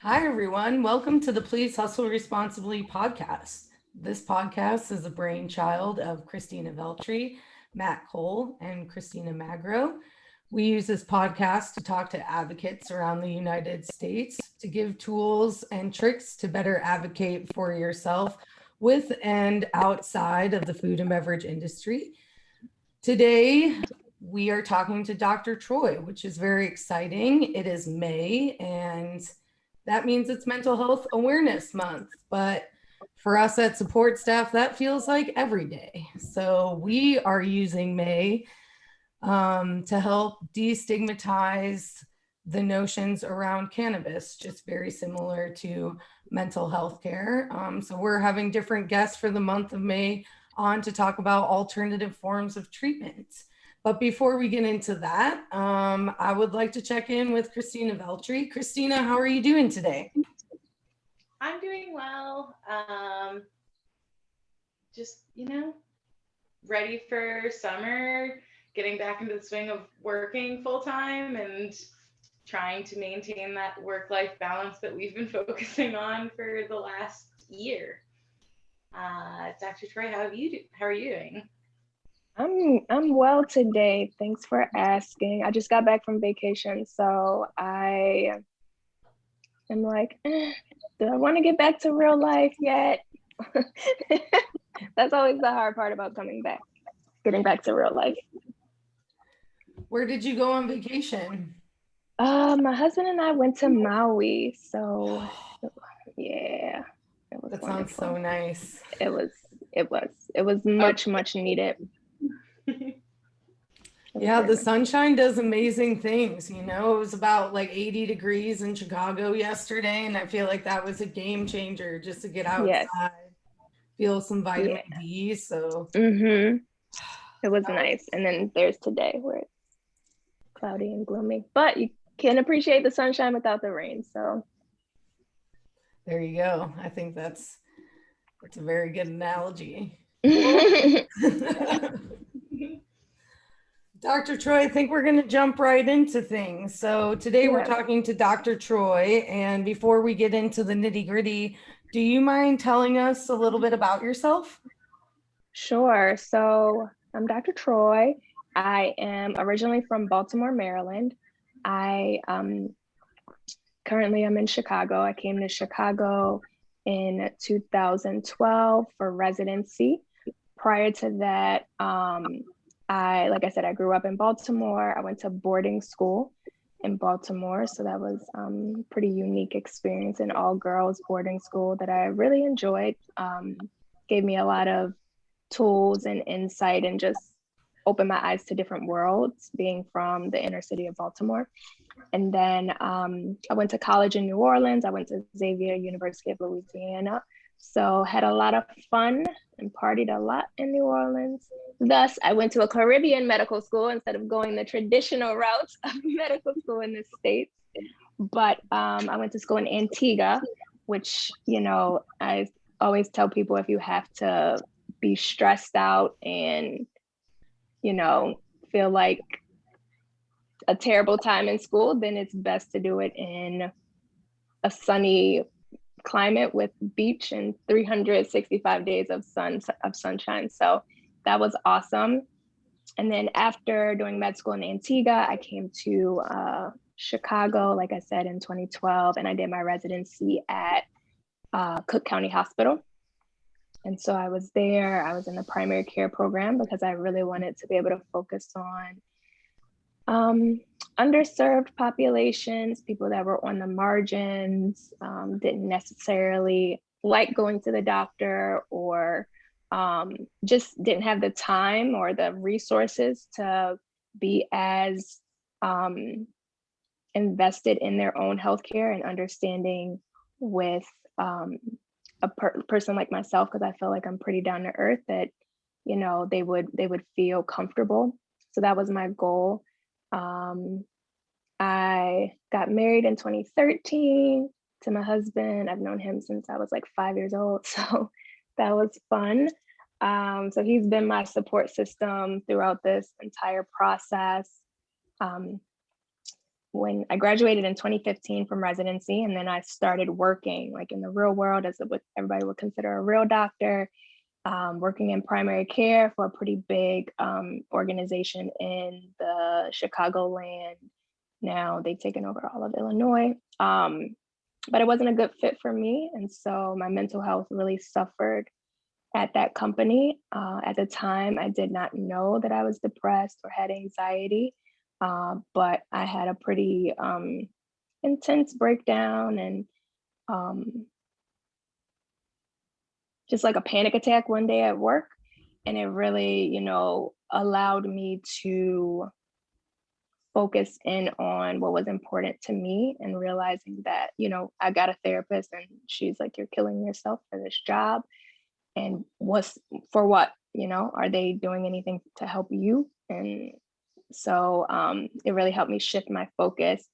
Hi, everyone. Welcome to the Please Hustle Responsibly podcast. This podcast is a brainchild of Christina Veltri, Matt Cole, and Christina Magro. We use this podcast to talk to advocates around the United States to give tools and tricks to better advocate for yourself with and outside of the food and beverage industry. Today, we are talking to Dr. Troy, which is very exciting. It is May, and that means it's Mental Health Awareness Month. But for us at support staff, that feels like every day. So we are using May to help destigmatize the notions around cannabis, just very similar to mental health care. So we're having different guests for the month of May on to talk about alternative forms of treatment. But before we get into that, I would like to check in with Christina Veltri. Christina, how are you doing today? I'm doing well. Just, ready for summer, getting back into the swing of working full time and trying to maintain that work-life balance that we've been focusing on for the last year. Dr. Troy, how are you doing? I'm well today. Thanks for asking. I just got back from vacation, so I am like, do I want to get back to real life yet? That's always the hard part about coming back, getting back to real life. Where did you go on vacation? My husband and I went to Maui, so yeah, it was That sounds wonderful. so nice. It was much needed. Yeah, the sunshine does amazing things. It was about like 80 degrees in Chicago yesterday, and I feel like that was a game changer just to get outside, Yes. feel some vitamin D. So it was nice. And then there's today where it's cloudy and gloomy, but you can't appreciate the sunshine without the rain. So there you go. I think that's a very good analogy. Dr. Troy, I think we're going to jump right into things. So today we're talking to Dr. Troy. And before we get into the nitty gritty, do you mind telling us a little bit about yourself? Sure. So I'm Dr. Troy. I am originally from Baltimore, Maryland. I currently I'm in Chicago. I came to Chicago in 2012 for residency. Prior to that, like I said, I grew up in Baltimore. I went to boarding school in Baltimore. So that was a pretty unique experience, in all girls boarding school that I really enjoyed. Gave me a lot of tools and insight and just opened my eyes to different worlds, being from the inner city of Baltimore. And then I went to college in New Orleans. I went to Xavier University of Louisiana. So had a lot of fun and partied a lot in New Orleans. Thus, I went to a Caribbean medical school instead of going the traditional routes of medical school in the States. But I went to school in Antigua, which, I always tell people, if you have to be stressed out and, feel like a terrible time in school, then it's best to do it in a sunny climate with beach and 365 days of sunshine. So that was awesome. And then after doing med school in Antigua, I came to Chicago, like I said, in 2012, and I did my residency at Cook County Hospital. And so I was there. I was in the primary care program because I really wanted to be able to focus on underserved populations, people that were on the margins, didn't necessarily like going to the doctor, or just didn't have the time or the resources to be as invested in their own healthcare and understanding with a person like myself, because I feel like I'm pretty down to earth, that they would feel comfortable. So that was my goal. I got married in 2013 to my husband. I've known him since I was like 5 years old, so that was fun. So he's been my support system throughout this entire process. when I graduated in 2015 from residency, and then I started working like in the real world as what everybody would consider a real doctor, working in primary care for a pretty big organization in the Chicagoland. Now they've taken over all of Illinois. But it wasn't a good fit for me. And so my mental health really suffered at that company. At the time, I did not know that I was depressed or had anxiety, but I had a pretty intense breakdown and just like a panic attack one day at work. And it really, allowed me to focus in on what was important to me and realizing that, I got a therapist and she's like, you're killing yourself for this job. And what's for what, are they doing anything to help you? And so it really helped me shift my focus.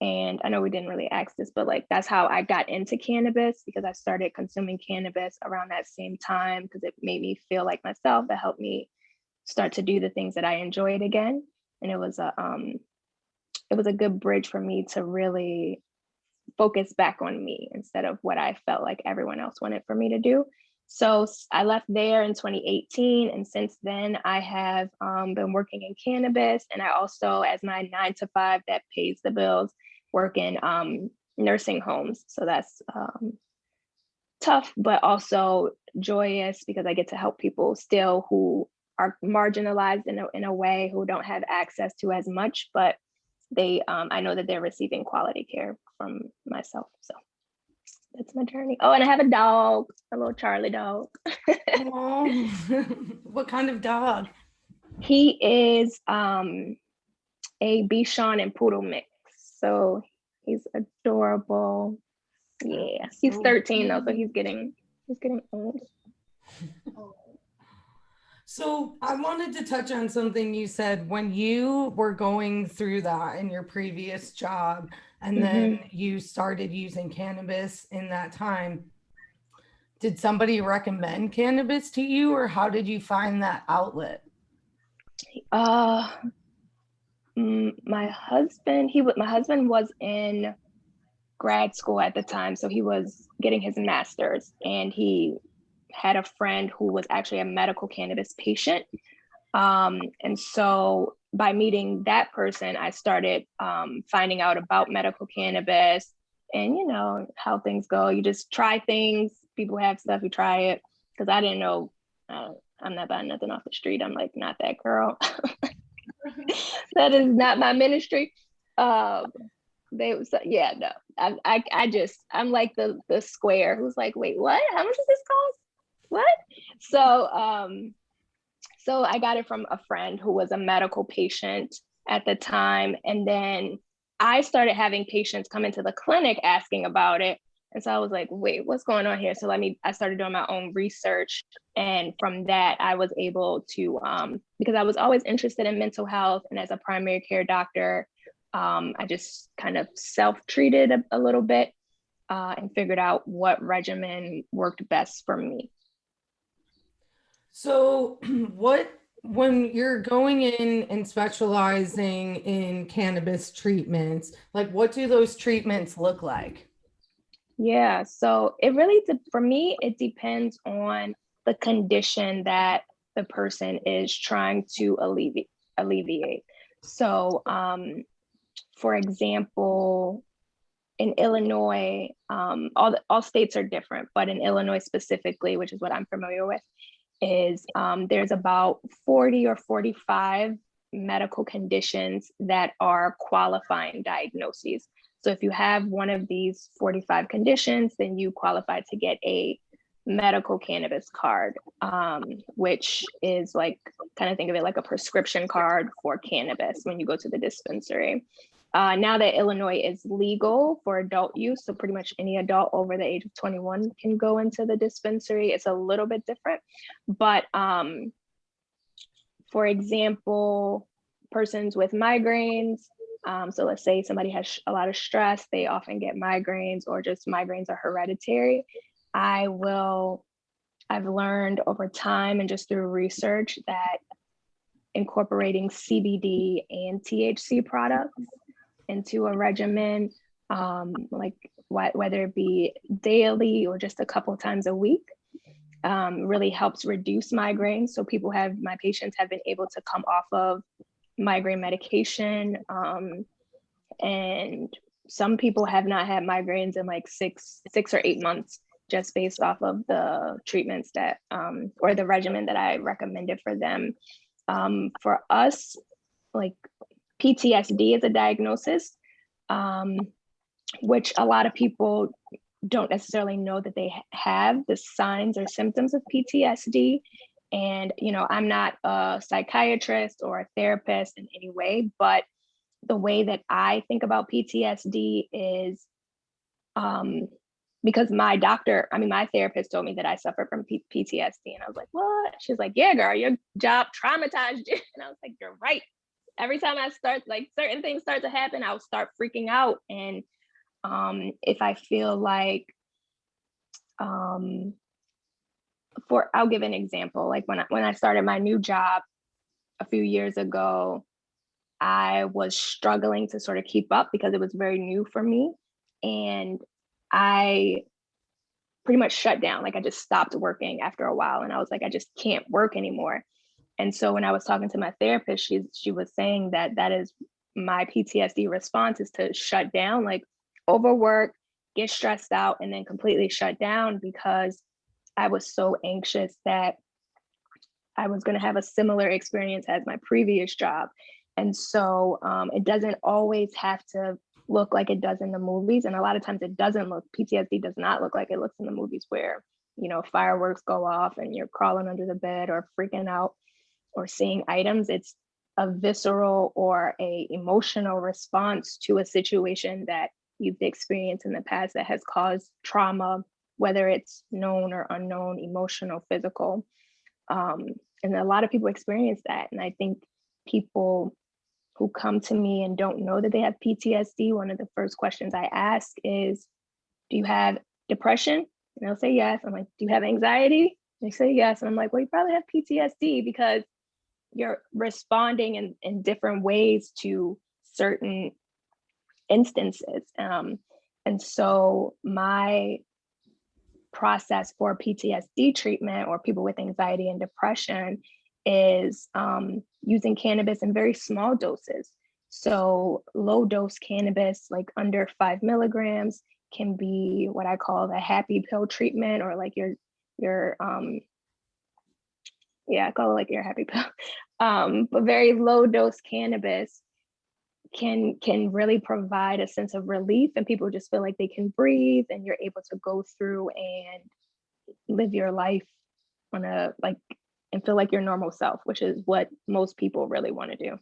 And I know we didn't really ask this, but like that's how I got into cannabis, because I started consuming cannabis around that same time because it made me feel like myself. It helped me start to do the things that I enjoyed again. And it was a good bridge for me to really focus back on me instead of what I felt like everyone else wanted for me to do. So I left there in 2018. And since then I have been working in cannabis. And I also, as my 9 to 5 that pays the bills, work in nursing homes. So that's tough, but also joyous because I get to help people still who are marginalized in a way, who don't have access to as much, but I know that they're receiving quality care from myself. So that's my journey. Oh, and I have a dog, a little Charlie dog. Oh, what kind of dog? He is a Bichon and Poodle mix. So he's adorable. Yeah, he's 13 though, so he's getting old. So I wanted to touch on something you said when you were going through that in your previous job, and then you started using cannabis in that time. Did somebody recommend cannabis to you, or how did you find that outlet? My husband was in grad school at the time, so he was getting his master's, and he had a friend who was actually a medical cannabis patient. And so by meeting that person, I started finding out about medical cannabis, and how things go. You just try things. People have stuff, you try it. Because I didn't know, I'm not buying nothing off the street. I'm like, not that girl. That is not my ministry. I'm like the square who's like, wait, what? How much does this cost? What? So I got it from a friend who was a medical patient at the time. And then I started having patients come into the clinic asking about it. And so I was like, wait, what's going on here? So I started doing my own research. And from that, I was able to, because I was always interested in mental health. And as a primary care doctor, I just kind of self-treated a little bit and figured out what regimen worked best for me. So when you're going in and specializing in cannabis treatments, like what do those treatments look like? Yeah, so it really, for me, it depends on the condition that the person is trying to alleviate. So, for example, in Illinois, all states are different, but in Illinois specifically, which is what I'm familiar with, is there's about 40 or 45 medical conditions that are qualifying diagnoses. So if you have one of these 45 conditions, then you qualify to get a medical cannabis card, which is like, kind of think of it like a prescription card for cannabis when you go to the dispensary. Now that Illinois is legal for adult use, so pretty much any adult over the age of 21 can go into the dispensary. It's a little bit different, but for example, persons with migraines, so let's say somebody has a lot of stress, they often get migraines, or just migraines are hereditary. I've learned over time and just through research that incorporating CBD and THC products into a regimen, like whether it be daily or just a couple times a week, really helps reduce migraines. So my patients have been able to come off of migraine medication. And some people have not had migraines in like six or 8 months, just based off of the treatments that, or the regimen that I recommended for them. For us, like PTSD is a diagnosis, which a lot of people don't necessarily know that they have the signs or symptoms of PTSD. And, I'm not a psychiatrist or a therapist in any way, but the way that I think about PTSD is, because my therapist told me that I suffer from PTSD. And I was like, what? She's like, yeah, girl, your job traumatized you. And I was like, you're right. Every time I start, like certain things start to happen, I'll start freaking out. And if I feel like, I'll give an example. Like when I started my new job a few years ago, I was struggling to sort of keep up because it was very new for me. And I pretty much shut down. Like I just stopped working after a while. And I was like, I just can't work anymore. And so when I was talking to my therapist, she was saying that is my PTSD response, is to shut down, like overwork, get stressed out, and then completely shut down, because I was so anxious that I was going to have a similar experience as my previous job. And so it doesn't always have to look like it does in the movies. And a lot of times PTSD does not look like it looks in the movies, where, fireworks go off and you're crawling under the bed or freaking out or seeing items. It's a visceral or a emotional response to a situation that you've experienced in the past that has caused trauma, whether it's known or unknown, emotional, physical. And a lot of people experience that. And I think people who come to me and don't know that they have PTSD, one of the first questions I ask is, do you have depression? And they'll say yes. I'm like, do you have anxiety? They say yes. And I'm like, well, you probably have PTSD, because you're responding in different ways to certain instances. And so my process for PTSD treatment, or people with anxiety and depression, is using cannabis in very small doses. So low dose cannabis, like under 5 milligrams, can be what I call the happy pill treatment, or like your I call it like your happy pill. But very low dose cannabis can really provide a sense of relief, and people just feel like they can breathe, and you're able to go through and live your life and feel like your normal self, which is what most people really want to do.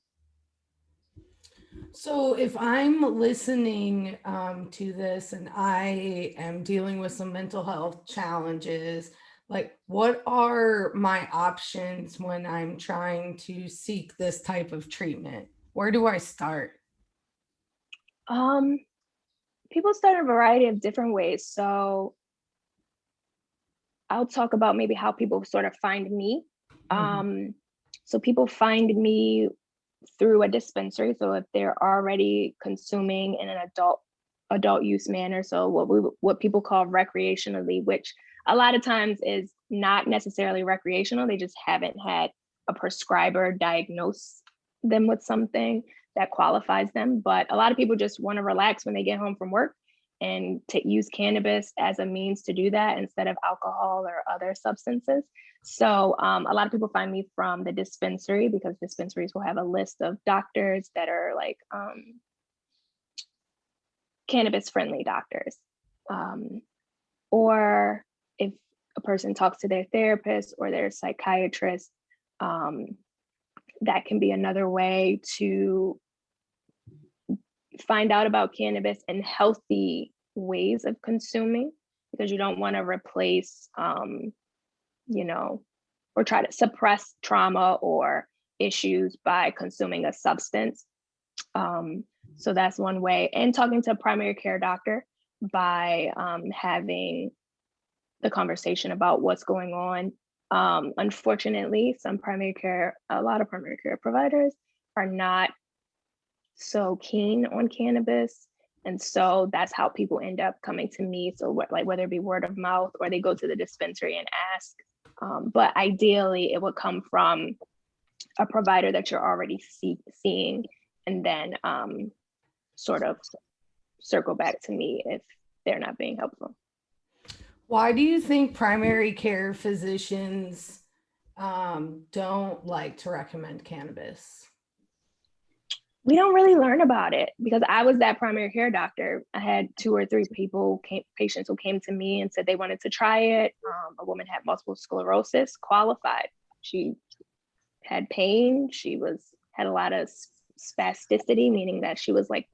So if I'm listening to this and I am dealing with some mental health challenges, like what are my options when I'm trying to seek this type of treatment? Where do I start? People start a variety of different ways. So I'll talk about maybe how people sort of find me. So people find me through a dispensary. So if they're already consuming in an adult use manner, so what people call recreationally, which a lot of times is not necessarily recreational. They just haven't had a prescriber diagnose them with something that qualifies them. But a lot of people just want to relax when they get home from work, and to use cannabis as a means to do that instead of alcohol or other substances. So a lot of people find me from the dispensary, because dispensaries will have a list of doctors that are like cannabis friendly doctors. Or if a person talks to their therapist or their psychiatrist, that can be another way to find out about cannabis and healthy ways of consuming, because you don't want to replace, or try to suppress trauma or issues by consuming a substance. So that's one way. And talking to a primary care doctor by having the conversation about what's going on. Unfortunately, a lot of primary care providers are not so keen on cannabis. And so that's how people end up coming to me. So like whether it be word of mouth or they go to the dispensary and ask. But ideally it would come from a provider that you're already seeing, and then sort of circle back to me if they're not being helpful. Why do you think primary care physicians don't like to recommend cannabis? We don't really learn about it because I was that primary care doctor. I had 2 or 3 patients who came to me and said they wanted to try it. A woman had multiple sclerosis, qualified. She had pain. She had a lot of spasticity, meaning that she was like,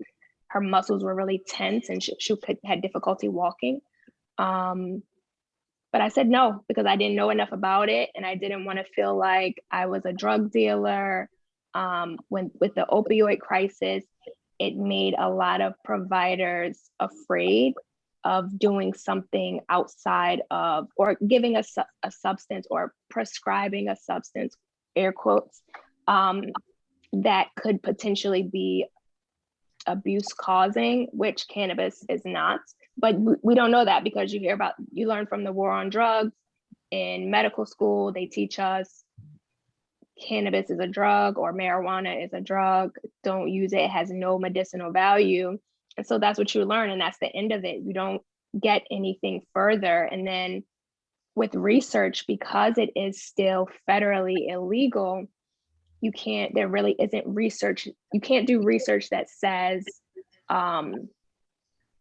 her muscles were really tense and she had difficulty walking. But I said no because I didn't know enough about it, and I didn't want to feel like I was a drug dealer. With the opioid crisis, it made a lot of providers afraid of doing something outside of, or giving a substance or prescribing a substance, air quotes, that could potentially be abuse causing, which cannabis is not. But we don't know that because you learn from the war on drugs in medical school. They teach us cannabis is a drug or marijuana is a drug. Don't use it. It has no medicinal value. And so that's what you learn. And that's the end of it. You don't get anything further. And then with research, because it is still federally illegal, there really isn't research. You can't do research that says, that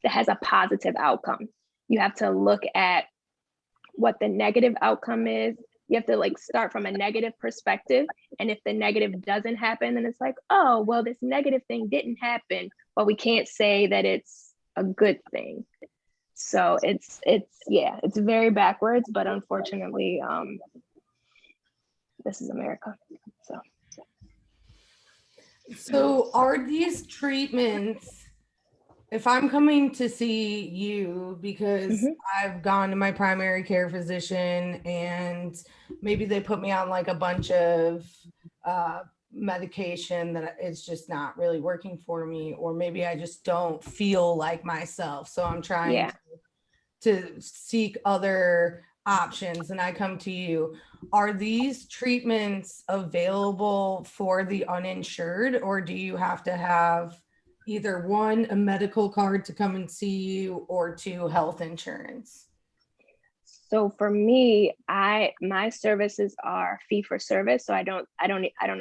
has a positive outcome. You have to look at what the negative outcome is. You have to start from a negative perspective. And if the negative doesn't happen, then it's like, oh, well, this negative thing didn't happen, but we can't say that it's a good thing. So it's very backwards, but unfortunately, this is America. So are these treatments, if I'm coming to see you because I've gone to my primary care physician and maybe they put me on a bunch of medication that is just not really working for me, or maybe I just don't feel like myself. So I'm trying to seek other options and I come to you. Are these treatments available for the uninsured, or do you have to have either 1, a medical card to come and see you, or 2, health insurance? So for me, my services are fee for service. So I don't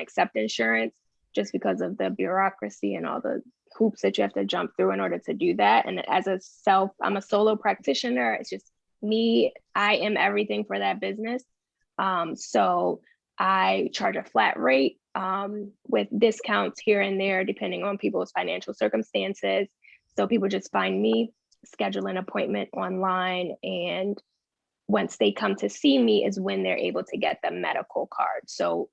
accept insurance just because of the bureaucracy and all the hoops that you have to jump through in order to do that. And I'm a solo practitioner. It's just me. I am everything for that business. So I charge a flat rate with discounts here and there, depending on people's financial circumstances. So people just find me, schedule an appointment online, and once they come to see me is when they're able to get the medical card. So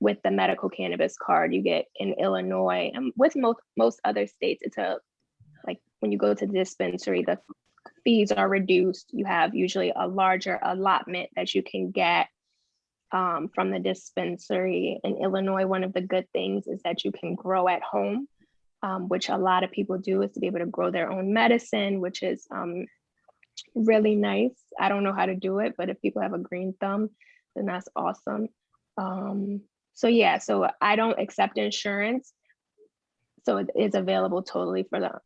with the medical cannabis card, you get in Illinois, and with most other states, it's when you go to the dispensary, the fees are reduced. You have usually a larger allotment that you can get from the dispensary. In Illinois, one of the good things is that you can grow at home, which a lot of people do, is to be able to grow their own medicine, which is really nice. I don't know how to do it, but if people have a green thumb, then that's awesome. So I don't accept insurance. So it is available totally for the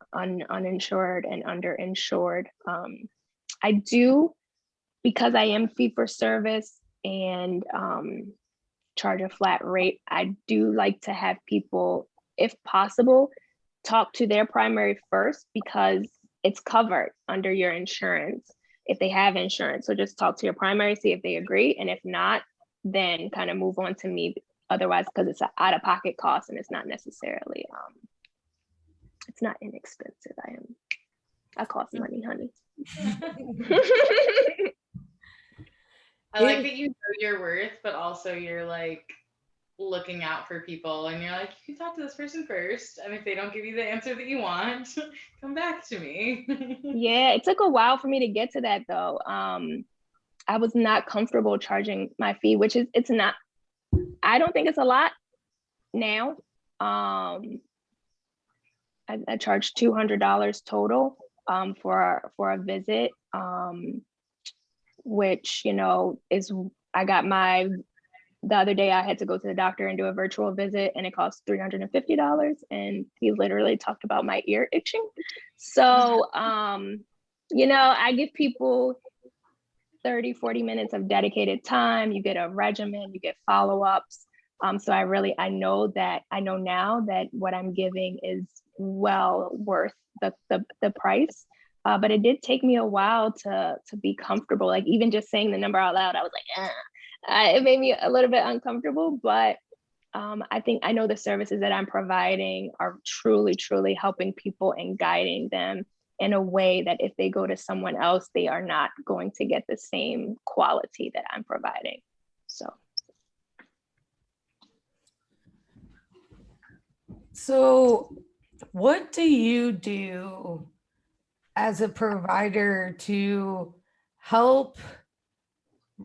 uninsured and underinsured. I do, because I am fee for service and charge a flat rate, I do like to have people, if possible, talk to their primary first, because it's covered under your insurance if they have insurance. So just talk to your primary, see if they agree. And if not, then kind of move on to me. Otherwise, because it's an out-of-pocket cost and it's not necessarily, it's not inexpensive. I cost money, honey. I like that you know your worth, but also you're looking out for people, and you're like, you can talk to this person first, and if they don't give you the answer that you want, come back to me. Yeah, it took a while for me to get to that though. I was not comfortable charging my fee, it's not, I don't think it's a lot now. I charge $200 total for a visit, which, you know, is, I got the other day I had to go to the doctor and do a virtual visit, and it cost $350. And he literally talked about my ear itching. So, you know, I give people 30, 40 minutes of dedicated time. You get a regimen, you get follow-ups. So I know now that what I'm giving is well worth the price. But it did take me a while to be comfortable. Like even just saying the number out loud, I was like, it made me a little bit uncomfortable. But I know the services that I'm providing are truly, truly helping people and guiding them in a way that if they go to someone else, they are not going to get the same quality that I'm providing. So what do you do as a provider to help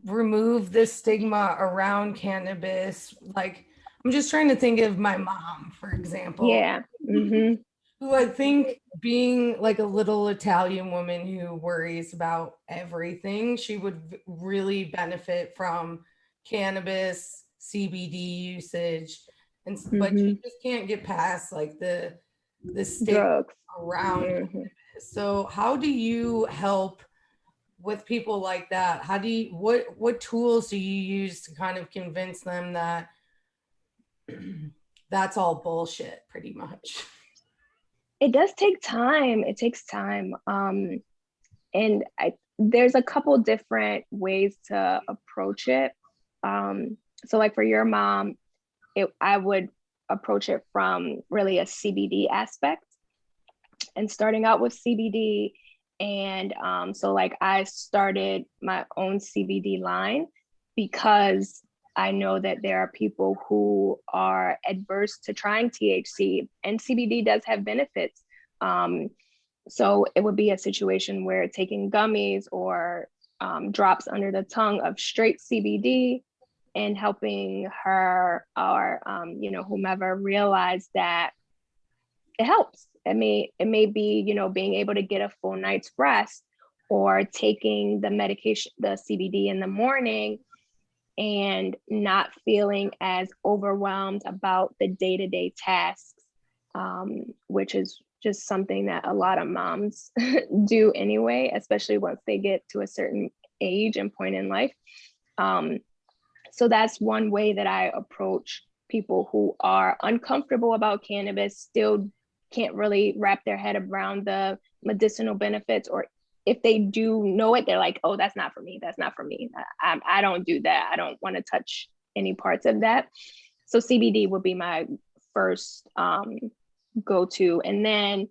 remove the stigma around cannabis? Like, I'm just trying to think of my mom, for example. Yeah. Mm-hmm. Who I think, being like a little Italian woman who worries about everything, she would really benefit from cannabis, CBD usage, but Mm-hmm. she just can't get past like the stigma Drugs around mm-hmm. cannabis. So how do you help with people like that? How do you, what tools do you use to kind of convince them that that's all bullshit, pretty much? It does take time. It takes time. And there's a couple different ways to approach it. So like for your mom, I would approach it from really a CBD aspect and starting out with CBD. And so like I started my own CBD line because I know that there are people who are adverse to trying THC, and CBD does have benefits. So it would be a situation where taking gummies or drops under the tongue of straight CBD and helping her or you know, whomever realize that it helps. It may be, you know, being able to get a full night's rest, or taking the medication, the CBD in the morning, and not feeling as overwhelmed about the day-to-day tasks, which is just something that a lot of moms do anyway, especially once they get to a certain age and point in life. So that's one way that I approach people who are uncomfortable about cannabis, still can't really wrap their head around the medicinal benefits, or if they do know it, they're like, oh, that's not for me. That's not for me. I don't do that. I don't want to touch any parts of that. So CBD would be my first go-to. And then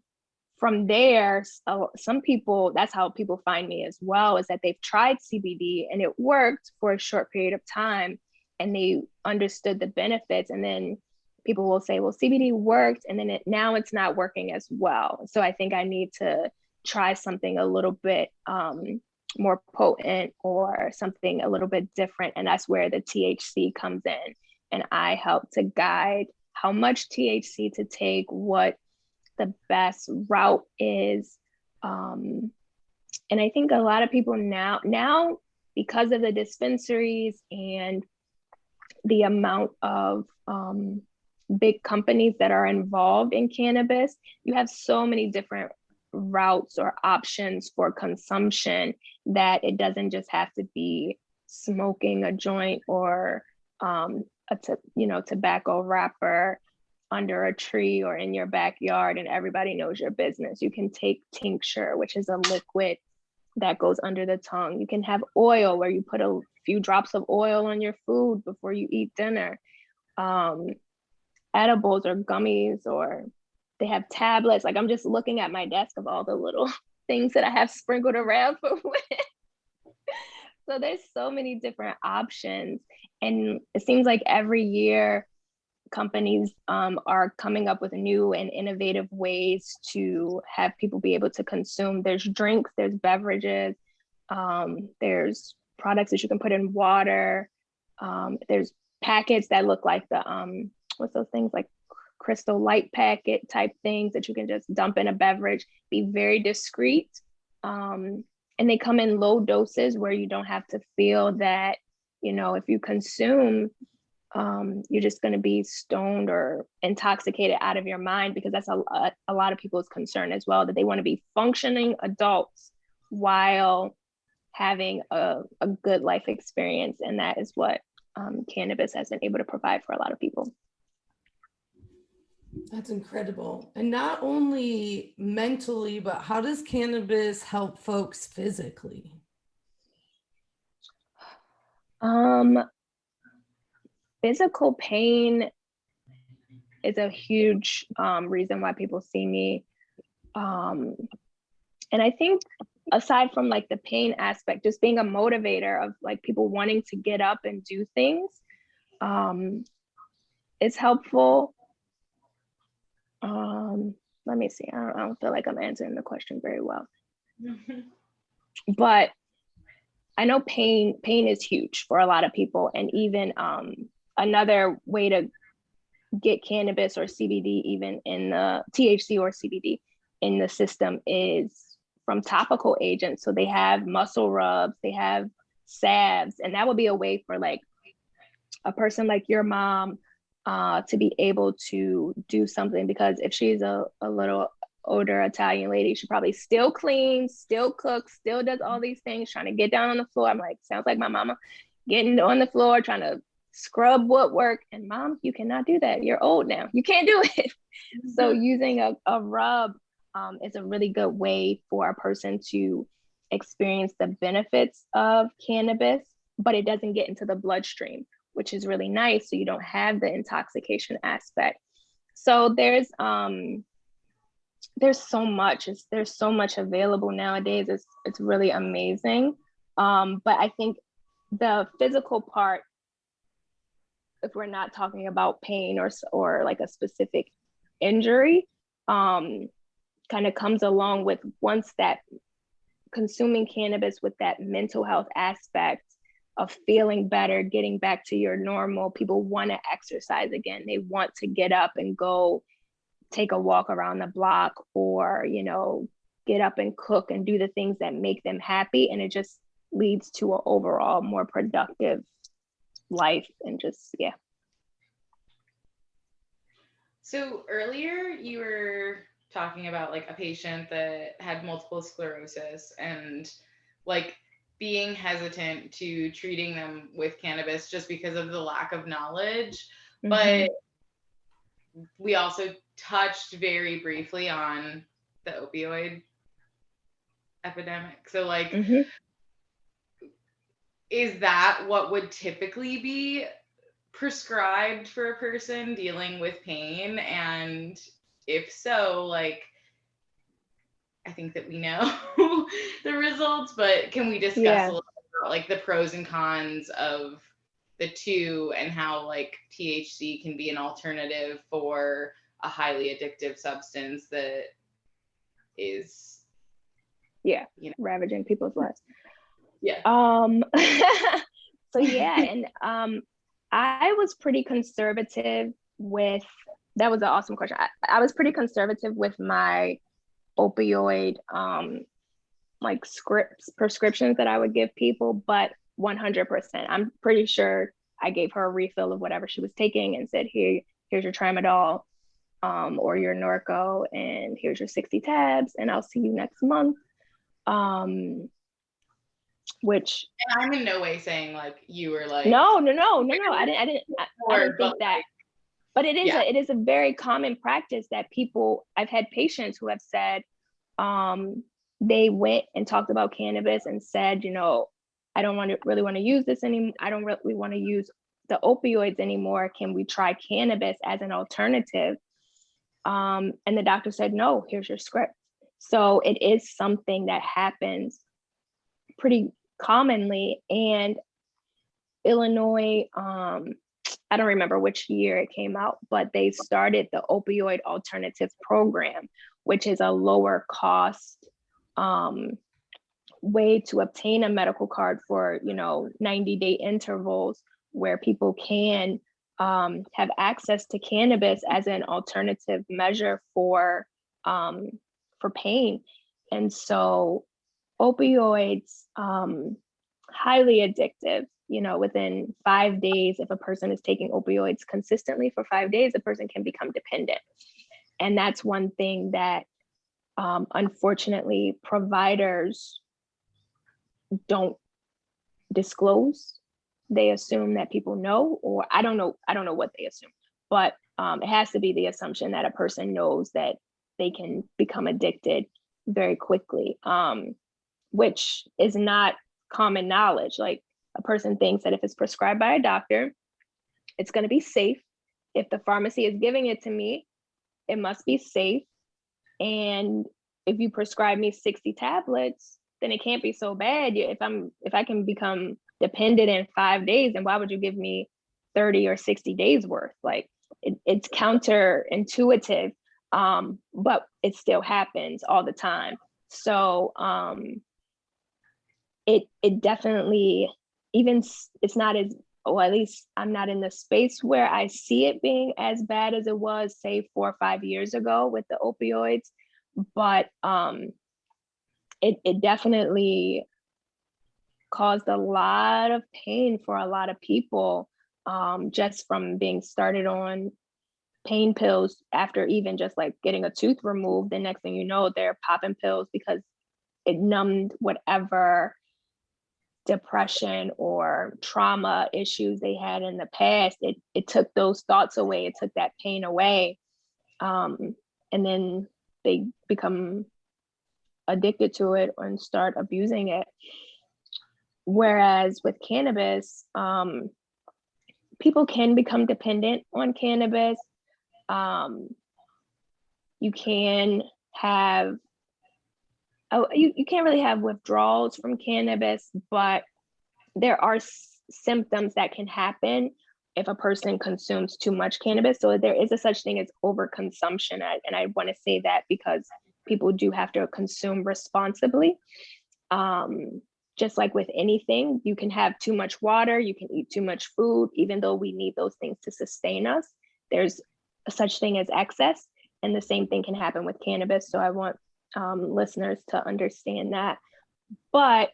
from there, some people, that's how people find me as well, is that they've tried CBD and it worked for a short period of time and they understood the benefits. And then people will say, well, CBD worked, and then now it's not working as well. So I think I need to try something a little bit more potent or something a little bit different. And that's where the THC comes in. And I help to guide how much THC to take, what the best route is. And I think a lot of people now, because of the dispensaries and the amount of big companies that are involved in cannabis, you have so many different routes or options for consumption that it doesn't just have to be smoking a joint or tobacco wrapper under a tree or in your backyard and everybody knows your business. You can take tincture, which is a liquid that goes under the tongue. You can have oil, where you put a few drops of oil on your food before you eat dinner. Edibles or gummies, or they have tablets. Like, I'm just looking at my desk of all the little things that I have sprinkled around for women. So there's so many different options. And it seems like every year companies are coming up with new and innovative ways to have people be able to consume. There's drinks, there's beverages, there's products that you can put in water. There's packets that look like the, what's those things, like crystal light packet type things that you can just dump in a beverage. Be very discreet. And they come in low doses where you don't have to feel that, you know, if you consume, you're just going to be stoned or intoxicated out of your mind, because that's a lot of people's concern as well, that they want to be functioning adults while having a good life experience. And that is what cannabis has been able to provide for a lot of people. That's incredible. And not only mentally, but how does cannabis help folks physically? Physical pain is a huge reason why people see me. And I think aside from like the pain aspect, just being a motivator of like people wanting to get up and do things is helpful. Let me see. I don't feel like I'm answering the question very well. But I know pain is huge for a lot of people. And even another way to get cannabis or CBD, even in the THC or CBD in the system, is from topical agents. So they have muscle rubs, they have salves, and that would be a way for like a person like your mom to be able to do something, because if she's a little older Italian lady, she probably still cleans, still cooks, still does all these things, trying to get down on the floor. I'm like, sounds like my mama getting on the floor, trying to scrub woodwork. And mom, you cannot do that. You're old now. You can't do it. So using a rub is a really good way for a person to experience the benefits of cannabis, but it doesn't get into the bloodstream, which is really nice. So you don't have the intoxication aspect. So there's so much. There's so much available nowadays. It's really amazing. But I think the physical part, if we're not talking about pain or like a specific injury, kind of comes along with once that consuming cannabis with that mental health aspect of feeling better, getting back to your normal. People want to exercise again. They want to get up and go take a walk around the block, or, you know, get up and cook and do the things that make them happy. And it just leads to an overall more productive life and just, yeah. So earlier you were talking about like a patient that had multiple sclerosis and like being hesitant to treating them with cannabis just because of the lack of knowledge. Mm-hmm. But we also touched very briefly on the opioid epidemic. So like, mm-hmm. Is that what would typically be prescribed for a person dealing with pain? And if so, like, I think that we know the results, but can we discuss a little bit about like the pros and cons of the two, and how like THC can be an alternative for a highly addictive substance that is, you know, ravaging people's lives. Yeah. So yeah, and I was pretty conservative with, that was an awesome question. I was pretty conservative with my opioid like prescriptions that I would give people, but 100%, I'm pretty sure I gave her a refill of whatever she was taking and said, here's your tramadol or your Norco, and here's your 60 tabs, and I'll see you next month. Which, and I'm in no way saying like you were like, no, I didn't think that, but it is a very common practice that people, I've had patients who have said they went and talked about cannabis and said, you know, I don't really want to use this anymore. I don't really want to use the opioids anymore. Can we try cannabis as an alternative? And the doctor said, no, here's your script. So it is something that happens pretty commonly. And Illinois, I don't remember which year it came out, but they started the opioid alternative program, which is a lower cost way to obtain a medical card for, you know, 90-day intervals where people can have access to cannabis as an alternative measure for pain. And so opioids, highly addictive. You know, within 5 days, if a person is taking opioids consistently for 5 days, a person can become dependent. And that's one thing that unfortunately providers don't disclose. They assume that people know, or I don't know what they assume, but it has to be the assumption that a person knows that they can become addicted very quickly, which is not common knowledge. Like, a person thinks that if it's prescribed by a doctor, it's going to be safe. If the pharmacy is giving it to me, it must be safe. And if you prescribe me 60 tablets, then it can't be so bad. If I can become dependent in 5 days, then why would you give me 30 or 60 days worth? Like, it's counterintuitive, but it still happens all the time. So it definitely, even it's not as, or at least I'm not in the space where I see it being as bad as it was, say, 4 or 5 years ago with the opioids, but it definitely caused a lot of pain for a lot of people, just from being started on pain pills after even just like getting a tooth removed. The next thing you know, they're popping pills because it numbed whatever depression or trauma issues they had in the past. It took those thoughts away. It took that pain away. And then they become addicted to it and start abusing it. Whereas with cannabis, people can become dependent on cannabis. You can have, you can't really have withdrawals from cannabis, but there are symptoms that can happen if a person consumes too much cannabis. So there is a such thing as overconsumption. And I want to say that because people do have to consume responsibly. Just like with anything, you can have too much water, you can eat too much food, even though we need those things to sustain us. There's a such thing as excess, and the same thing can happen with cannabis. So I want listeners to understand that, but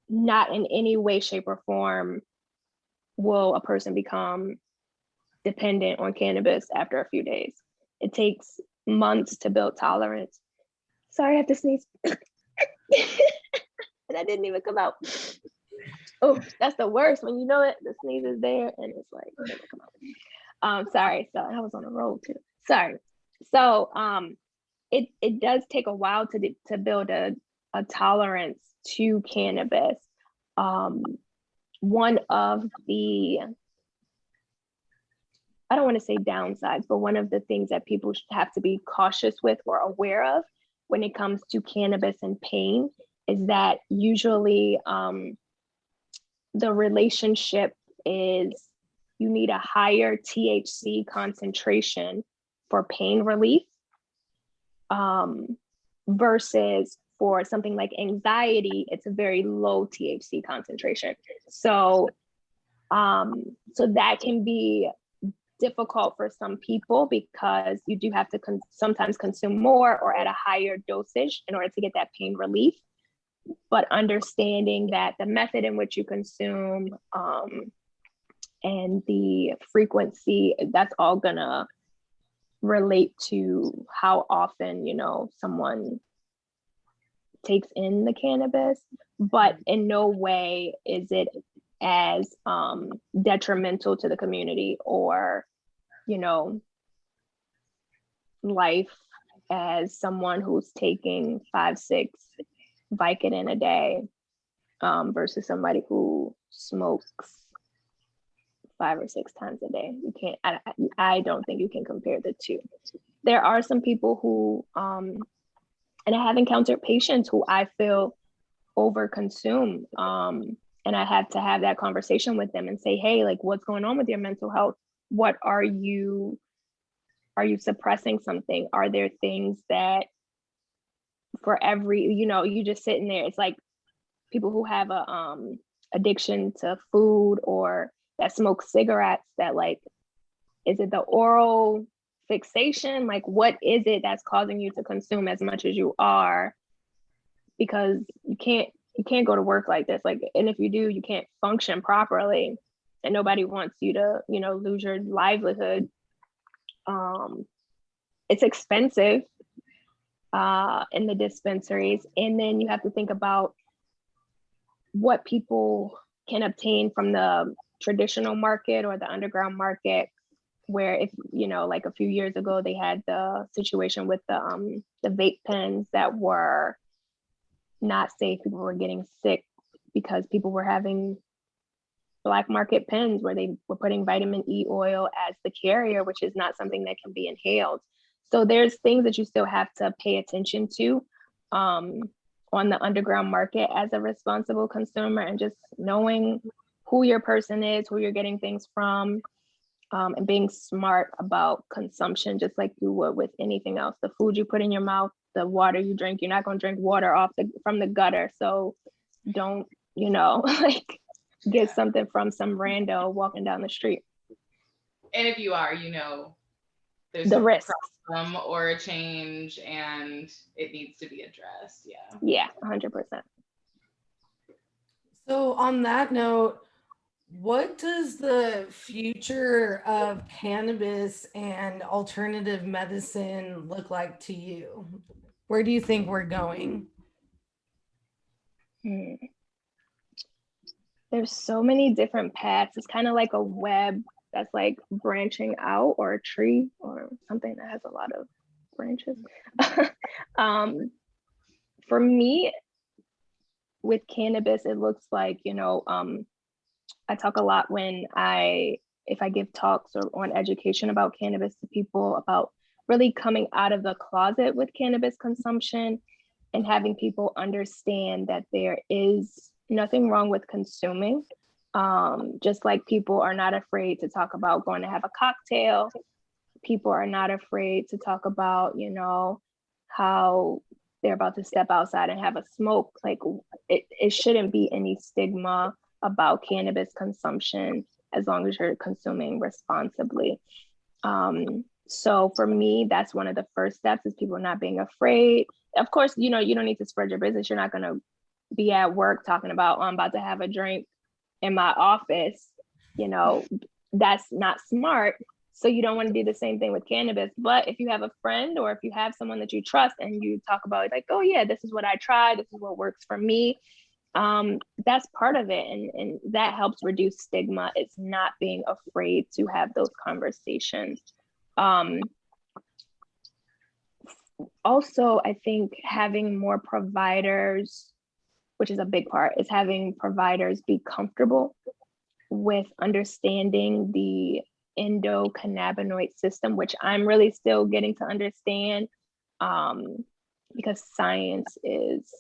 not in any way, shape, or form will a person become dependent on cannabis after a few days. It takes months to build tolerance. Sorry, I have to sneeze. That didn't even come out. Oh, that's the worst, when you know it, the sneeze is there and it's like, it didn't come out. Sorry, so I was on a roll too. Sorry. So it does take a while to build a tolerance to cannabis. One of the, I don't want to say downsides, but one of the things that people should have to be cautious with or aware of when it comes to cannabis and pain is that usually the relationship is you need a higher THC concentration for pain relief, versus for something like anxiety, it's a very low THC concentration. So that can be difficult for some people because you do have to sometimes consume more or at a higher dosage in order to get that pain relief. But understanding that the method in which you consume and the frequency, that's all gonna relate to how often, someone takes in the cannabis, but in no way is it as detrimental to the community or, life as someone who's taking 5-6 Vicodin a day, versus somebody who smokes 5 or 6 times a day. You can't, I don't think you can compare the two. There are some people who, and I have encountered patients who I feel overconsume, and I had to have that conversation with them and say, hey, like, what's going on with your mental health? What are you suppressing something? Are there things that for every, you just sitting there, it's like people who have a addiction to food or that smoke cigarettes, that like, is it the oral fixation? Like, what is it that's causing you to consume as much as you are? Because you can't go to work like this. Like, and if you do, you can't function properly, and nobody wants you to, you know, lose your livelihood. It's expensive in the dispensaries. And then you have to think about what people can obtain from the traditional market or the underground market, where, if you know, like a few years ago, they had the situation with the vape pens that were not safe. People were getting sick because people were having black market pens where they were putting vitamin E oil as the carrier, which is not something that can be inhaled. So there's things that you still have to pay attention to on the underground market as a responsible consumer, and just knowing who your person is, who you're getting things from, and being smart about consumption, just like you would with anything else. The food you put in your mouth, the water you drink, you're not going to drink water from the gutter. So don't, you know, like get something from some rando walking down the street. And if you are, you know, there's the a risk problem or a change, and it needs to be addressed. Yeah, 100%. So on that note, what does the future of cannabis and alternative medicine look like to you? Where do you think we're going? There's so many different paths. It's kind of like a web that's like branching out, or a tree or something that has a lot of branches. For me, with cannabis, it looks like, you know, I talk a lot if I give talks or on education about cannabis to people, about really coming out of the closet with cannabis consumption and having people understand that there is nothing wrong with consuming. Just like people are not afraid to talk about going to have a cocktail, people are not afraid to talk about, you know, how they're about to step outside and have a smoke. Like, it shouldn't be any stigma about cannabis consumption as long as you're consuming responsibly. So for me, that's one of the first steps, is people not being afraid. Of course, you know, you don't need to spread your business. You're not going to be at work talking about, oh, I'm about to have a drink in my office. You know, that's not smart. So you don't want to do the same thing with cannabis. But if you have a friend, or if you have someone that you trust and you talk about, like, oh yeah, this is what I tried, this is what works for me, that's part of it. And that helps reduce stigma. It's not being afraid to have those conversations. Also, I think having more providers, which is a big part, is having providers be comfortable with understanding the endocannabinoid system, which I'm really still getting to understand, because science is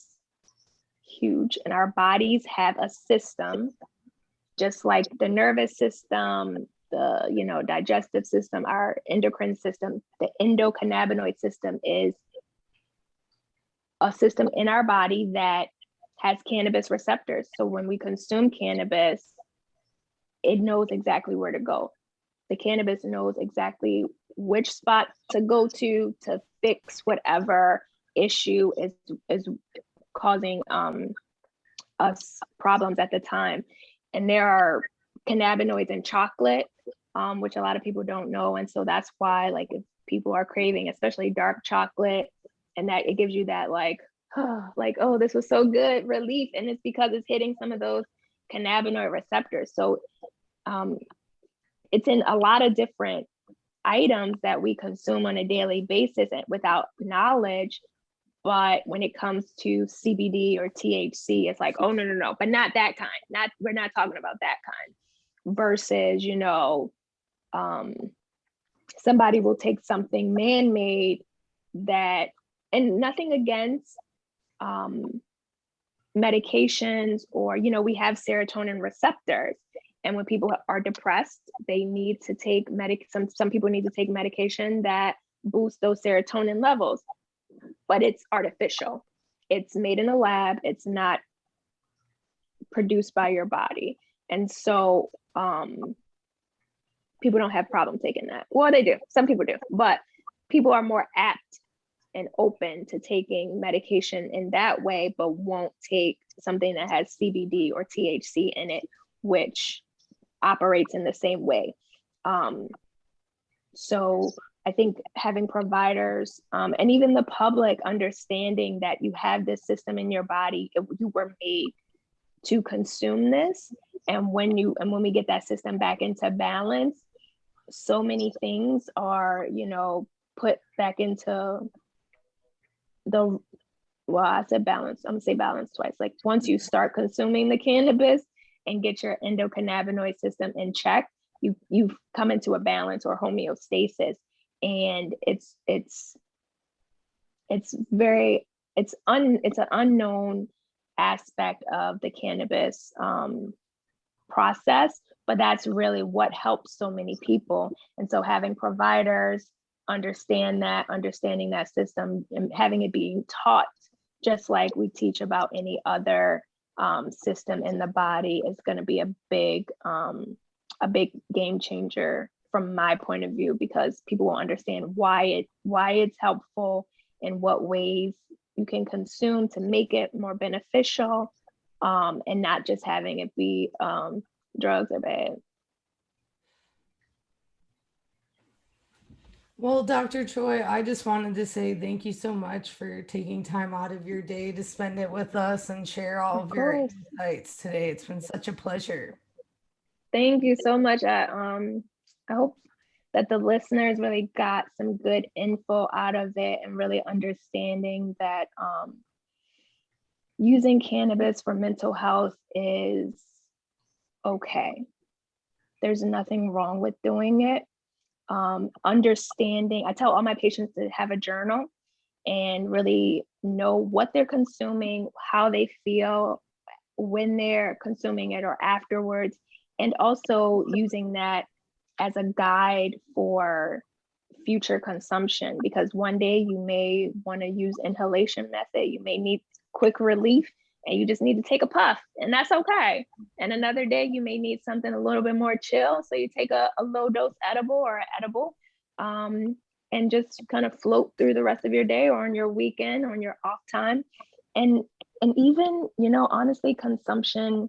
huge, and our bodies have a system, just like the nervous system, the, you know, digestive system, our endocrine system. The endocannabinoid system is a system in our body that has cannabis receptors. So when we consume cannabis, it knows exactly where to go. The cannabis knows exactly which spot to go to fix whatever issue is causing us problems at the time. And there are cannabinoids in chocolate, which a lot of people don't know. And so that's why, like, if people are craving, especially dark chocolate, and that it gives you that like, oh, this was so good, relief. And it's because it's hitting some of those cannabinoid receptors. So it's in a lot of different items that we consume on a daily basis and without knowledge. But when it comes to CBD or THC, it's like, oh, no, but not that kind. We're not talking about that kind. Versus, you know, somebody will take something man-made that, and nothing against medications, or, you know, we have serotonin receptors. And when people are depressed, they need to take some people need to take medication that boosts those serotonin levels. But it's artificial. It's made in a lab. It's not produced by your body. And so people don't have problem taking that. Well, they do. Some people do, but people are more apt and open to taking medication in that way, but won't take something that has CBD or THC in it, which operates in the same way. So I think having providers and even the public understanding that you have this system in your body, you were made to consume this. And when we get that system back into balance, so many things are, put back into I said balance. I'm gonna say balance twice. Like once you start consuming the cannabis and get your endocannabinoid system in check, you've come into a balance or homeostasis. And it's an unknown aspect of the cannabis process, but that's really what helps so many people. And so having providers understanding that system and having it being taught, just like we teach about any other system in the body, is going to be a big game changer from my point of view, because people will understand why it's helpful, in what ways you can consume to make it more beneficial, and not just having it be drugs are bad. Well, Dr. Choi, I just wanted to say thank you so much for taking time out of your day to spend it with us and share all of your insights today. It's been such a pleasure. Thank you so much. I hope that the listeners really got some good info out of it, and really understanding that using cannabis for mental health is okay. There's nothing wrong with doing it. Understanding, I tell all my patients to have a journal and really know what they're consuming, how they feel when they're consuming it or afterwards, and also using that as a guide for future consumption, because one day you may want to use inhalation method, you may need quick relief and you just need to take a puff, and that's okay. And another day you may need something a little bit more chill, so you take a low dose edible and just kind of float through the rest of your day or on your weekend or on your off time. And even, honestly, consumption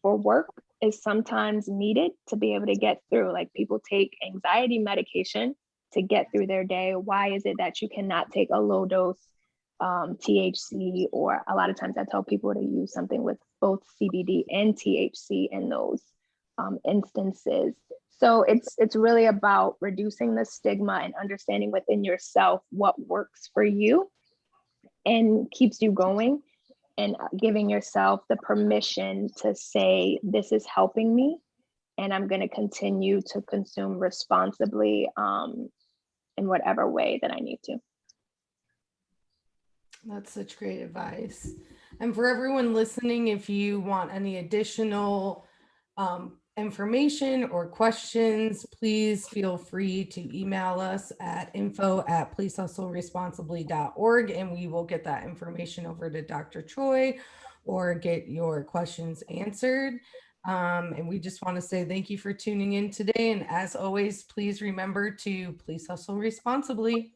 for work is sometimes needed to be able to get through. Like people take anxiety medication to get through their day. Why is it that you cannot take a low dose THC? Or a lot of times I tell people to use something with both CBD and THC in those instances. So it's really about reducing the stigma and understanding within yourself what works for you and keeps you going, and giving yourself the permission to say, this is helping me, and I'm going to continue to consume responsibly in whatever way that I need to. That's such great advice. And for everyone listening, if you want any additional information or questions, please feel free to email us at info@policehustleresponsibly.org, and we will get that information over to Dr. Choi or get your questions answered. And we just want to say thank you for tuning in today. And as always, please remember to police hustle responsibly.